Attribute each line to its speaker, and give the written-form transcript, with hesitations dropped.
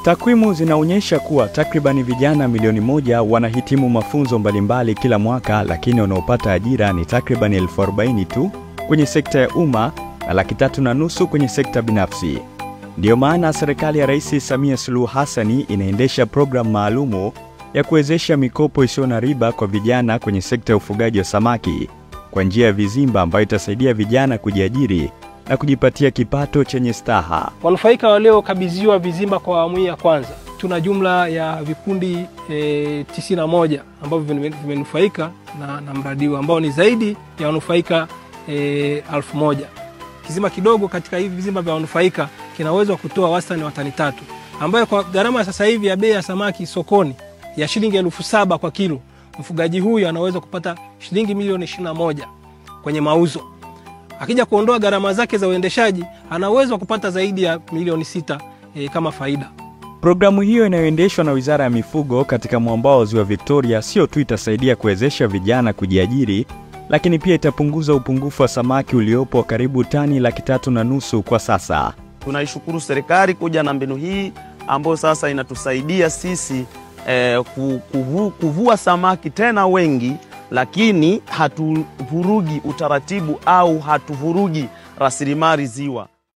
Speaker 1: Takwimu zinaonyesha kuwa takribani vijana milioni 1 wanahitimu mafunzo mbalimbali kila mwaka, lakini wanaopata ajira ni takribani 40,000 tu kwenye sekta ya umma na 3.5 kwenye sekta binafsi. Ndiyo maana serikali ya Rais Samia Suluhu Hassan inaendesha programu maalumu ya kuwezesha mikopo isiyo na riba kwa vijana kwenye sekta ya ufugaji wa samaki kwa njia ya vizimba, ambayo itasaidia vijana kujiajiri na kujipatia kipato chenye staha.
Speaker 2: Wanufaika waliokabidhiwa vizimba kwa awamu ya kwanza, tuna jumla ya vikundi 91 ambavyo vimenufaika na mradi huu, ambao ni zaidi ya wanufaika 1000. Kizimba kidogo katika hivi vizimba vya wanufaika kinaweza kutoa wastani wa tani 3, ambayo kwa gharama sasa hivi ya bei ya samaki sokoni ya shilingi 7,000 kwa kilo, mfugaji huyu anaweza kupata shilingi milioni 21 kwenye mauzo. Akija kuondoa gharama zake za uendeshaji, anaweza kupata zaidi ya milioni 6 kama faida.
Speaker 1: Programu hiyo inayoendeshwa na Wizara ya Mifugo katika mwambao wa Ziwa Victoria sio tu itasaidia kuwezesha vijana kujiajiri, lakini pia itapunguza upungufu wa samaki uliopo karibu tani 3.5 kwa sasa.
Speaker 3: Tunaishukuru serikali kuja na mbinu hii ambayo sasa inatusaidia sisi kuvua samaki tena wengi, lakini hatuvurugi utaratibu au hatuvurugi rasilimali ziwa.